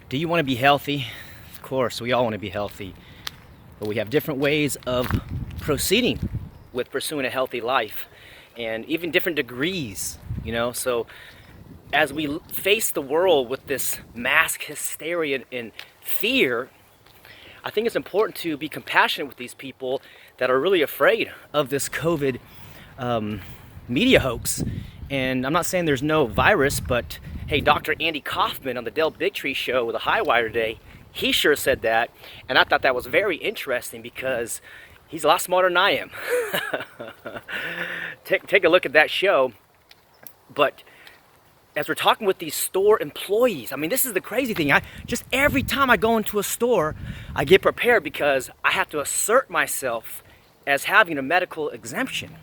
Do you want to be healthy? Of course, we all want to be healthy, but we have different ways of proceeding with pursuing a healthy life, and even different degrees, So as we face the world with this mask hysteria and fear, I think it's important to be compassionate with these people that are really afraid of this COVID media hoax. And I'm not saying there's no virus, but hey, Dr. Andy Kaufman on the Del Bigtree show with a Highwire today, he sure said that. And I thought that was very interesting because he's a lot smarter than I am. Take a look at that show. But as we're talking with these store employees, I mean, this is the crazy thing. Just every time I go into a store, I get prepared because I have to assert myself as having a medical exemption.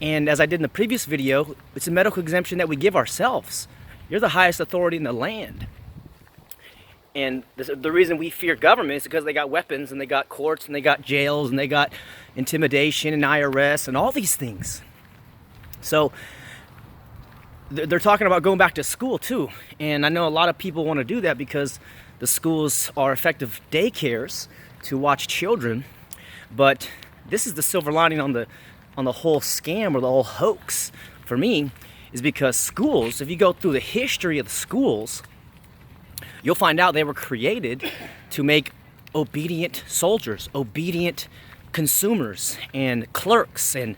And as I did in the previous video, it's a medical exemption that we give ourselves. You're the highest authority in the land. And the reason we fear government is because they got weapons and they got courts and they got jails and they got intimidation and IRS and all these things. So they're talking about going back to school too. And I know a lot of people want to do that because the schools are effective daycares to watch children. But this is the silver lining on the whole scam or the whole hoax for me, is because schools, if you go through the history of the schools, you'll find out they were created to make obedient soldiers, obedient consumers and clerks, and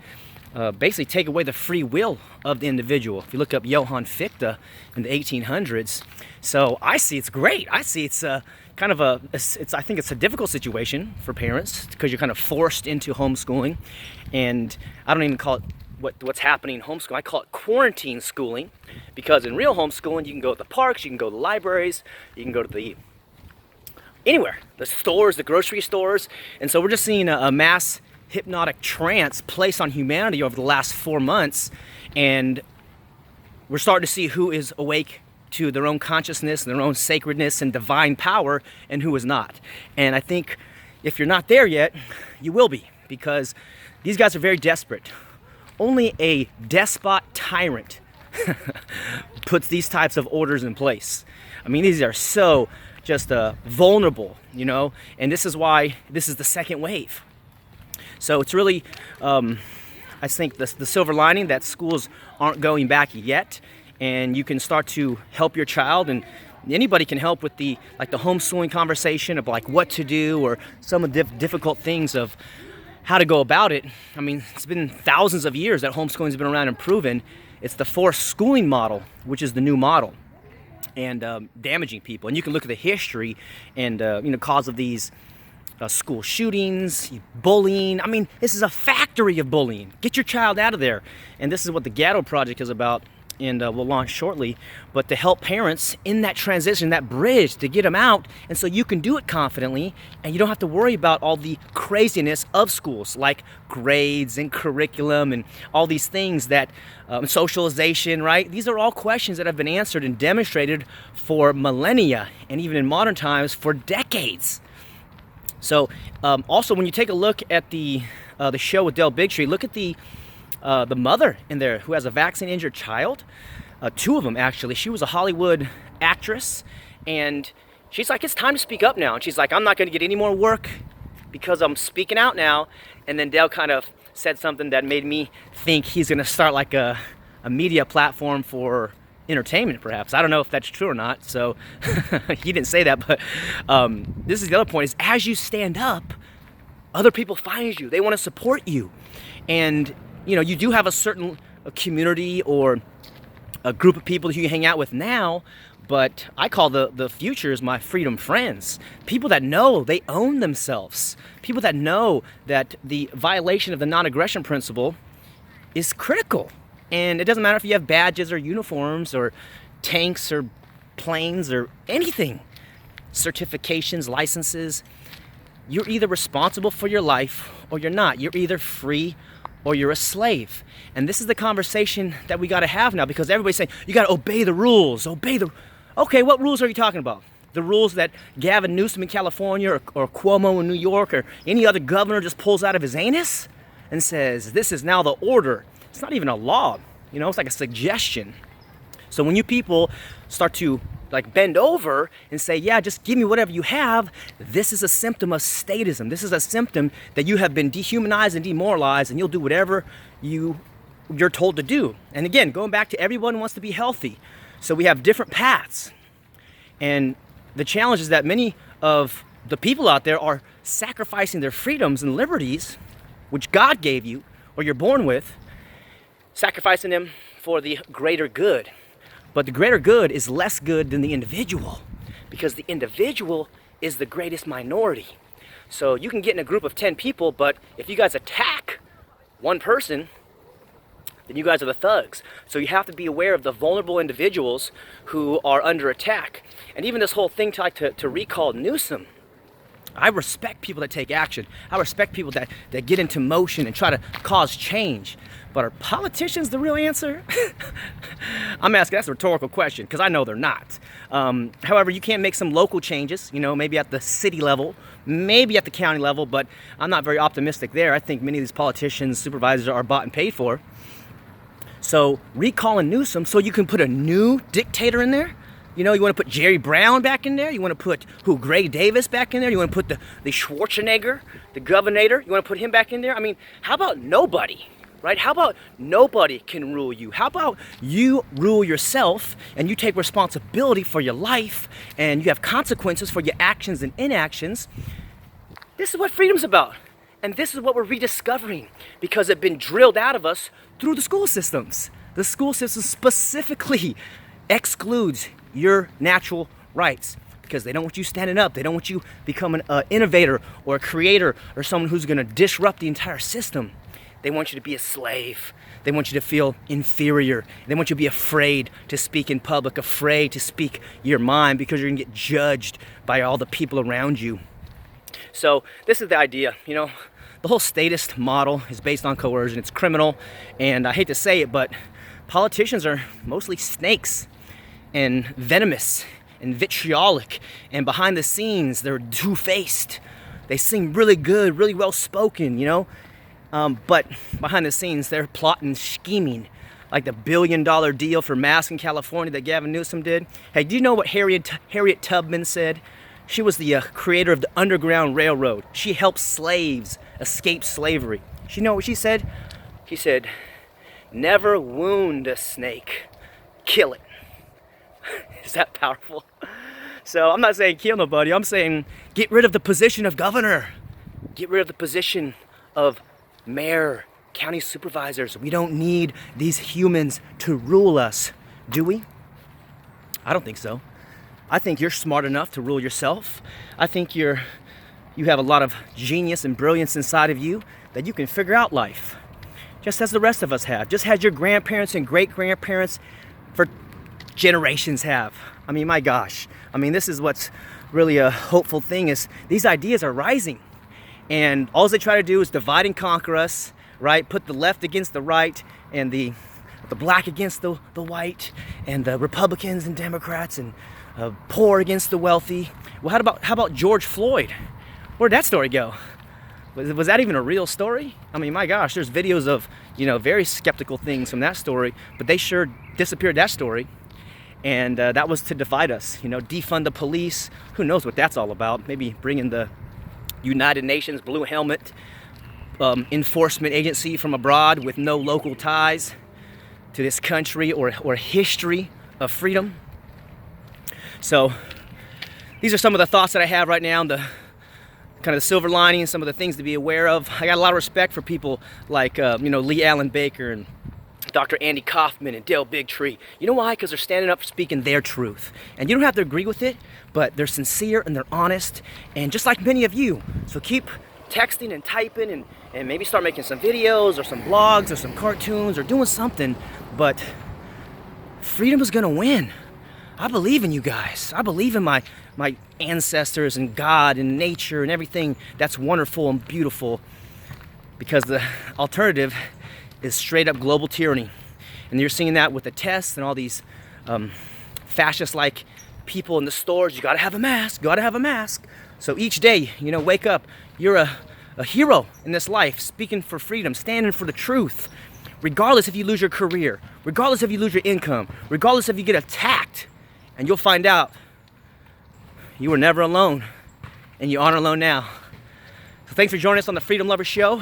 basically take away the free will of the individual. If you look up Johann Fichte in the 1800s, so I see it's great. I see it's I think it's a difficult situation for parents because you're kind of forced into homeschooling, and I don't even call it what's happening in homeschooling. I call it quarantine schooling, because in real homeschooling you can go to the parks, you can go to the libraries, you can go to anywhere, the stores, the grocery stores. And so we're just seeing a mass hypnotic trance placed on humanity over the last 4 months, and we're starting to see who is awake to their own consciousness, their own sacredness and divine power, and who is not. And I think if you're not there yet, you will be, because these guys are very desperate. Only a despot tyrant puts these types of orders in place. I mean, these are so just vulnerable, and this is why this is the second wave. So it's really, I think the silver lining that schools aren't going back yet, and you can start to help your child, and anybody can help with the homeschooling conversation of what to do, or some of the difficult things of how to go about it. I mean, it's been thousands of years that homeschooling's been around and proven. It's the forced schooling model, which is the new model, and damaging people. And you can look at the history and cause of these school shootings, bullying. I mean, this is a factory of bullying. Get your child out of there. And this is what the Gatto Project is about, and we'll launch shortly, but to help parents in that transition, that bridge, to get them out, and so you can do it confidently, and you don't have to worry about all the craziness of schools, like grades and curriculum and all these things that, socialization, right? These are all questions that have been answered and demonstrated for millennia, and even in modern times, for decades. So also, when you take a look at the show with Del Bigtree, look at the mother in there who has a vaccine-injured child. Two of them, actually. She was a Hollywood actress, and she's like, it's time to speak up now. And she's like, I'm not going to get any more work because I'm speaking out now. And then Del kind of said something that made me think he's going to start like a media platform for entertainment, perhaps. I don't know if that's true or not, so he didn't say that, but this is the other point, is as you stand up, other people find you. They want to support you. And you do have a certain community or a group of people who you hang out with now, but I call the future is my freedom friends. People that know they own themselves. People that know that the violation of the non-aggression principle is critical. And it doesn't matter if you have badges or uniforms or tanks or planes or anything, certifications, licenses. You're either responsible for your life or you're not. You're either free or you're a slave. And this is the conversation that we got to have now, because everybody's saying, you got to obey the rules, Okay, what rules are you talking about? The rules that Gavin Newsom in California or Cuomo in New York or any other governor just pulls out of his anus and says, this is now the order. It's not even a law, it's like a suggestion. So when you people start to like bend over and say, yeah, just give me whatever you have, this is a symptom of statism. This is a symptom that you have been dehumanized and demoralized, and you'll do whatever you're told to do. And again, going back to everyone wants to be healthy. So we have different paths. And the challenge is that many of the people out there are sacrificing their freedoms and liberties, which God gave you or you're born with, sacrificing them for the greater good. But the greater good is less good than the individual, because the individual is the greatest minority. So you can get in a group of 10 people, but if you guys attack one person, then you guys are the thugs. So you have to be aware of the vulnerable individuals who are under attack. And even this whole thing to recall Newsom, I respect people that take action. I respect people that get into motion and try to cause change. But are politicians the real answer? I'm asking, that's a rhetorical question, because I know they're not. However, you can make some local changes, maybe at the city level, maybe at the county level, but I'm not very optimistic there. I think many of these politicians, supervisors are bought and paid for. So recalling Newsom so you can put a new dictator in there? You want to put Jerry Brown back in there? You want to put Gray Davis back in there? You want to put the Schwarzenegger, the governor? You want to put him back in there? I mean, how about nobody? Right? How about nobody can rule you? How about you rule yourself and you take responsibility for your life and you have consequences for your actions and inactions? This is what freedom's about. And this is what we're rediscovering, because it's been drilled out of us through the school systems. The school system specifically excludes your natural rights because they don't want you standing up. They don't want you becoming an innovator or a creator or someone who's going to disrupt the entire system. They want you to be a slave. They want you to feel inferior. They want you to be afraid to speak in public, afraid to speak your mind because you're going to get judged by all the people around you. So this is the idea, the whole statist model is based on coercion. It's criminal, and I hate to say it, but politicians are mostly snakes and venomous and vitriolic, and behind the scenes they're two-faced. They seem really good, really well-spoken, but behind the scenes, they're plotting, scheming, like the $1 billion deal for masks in California that Gavin Newsom did. Hey, do you know what Harriet Tubman said? She was the creator of the Underground Railroad. She helped slaves escape slavery. You know what she said? She said, "Never wound a snake, kill it." Is that powerful? So I'm not saying kill nobody. I'm saying get rid of the position of governor. Get rid of the position of mayor, county supervisors. We don't need these humans to rule us, do we? I don't think so. I think you're smart enough to rule yourself. I think you have a lot of genius and brilliance inside of you that you can figure out life, just as the rest of us have, just as your grandparents and great-grandparents for generations have. I mean, my gosh. I mean, this is what's really a hopeful thing, is these ideas are rising. And all they try to do is divide and conquer us, right? Put the left against the right, and the black against the white, and the Republicans and Democrats, and poor against the wealthy. Well, how about George Floyd? Where'd that story go? Was that even a real story? I mean, my gosh, there's videos of, very skeptical things from that story, but they sure disappeared that story. And that was to divide us, defund the police. Who knows what that's all about? Maybe bring in the United Nations Blue Helmet enforcement agency from abroad with no local ties to this country or history of freedom. So these are some of the thoughts that I have right now, the kind of the silver lining, some of the things to be aware of. I got a lot of respect for people like Lee Allen Baker and Dr. Andy Kaufman and Dale Bigtree. You know why? Because they're standing up speaking their truth. And you don't have to agree with it, but they're sincere and they're honest, and just like many of you. So keep texting and typing and maybe start making some videos or some blogs or some cartoons or doing something, but freedom is gonna win. I believe in you guys. I believe in my ancestors and God and nature and everything that's wonderful and beautiful, because the alternative is straight up global tyranny. And you're seeing that with the tests and all these fascist-like people in the stores. You gotta have a mask, So each day, wake up. You're a hero in this life, speaking for freedom, standing for the truth. Regardless if you lose your career, regardless if you lose your income, regardless if you get attacked and you'll find out you were never alone, and you aren't alone now. So thanks for joining us on the Freedom Lover Show.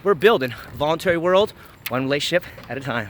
We're building a voluntary world, one relationship at a time.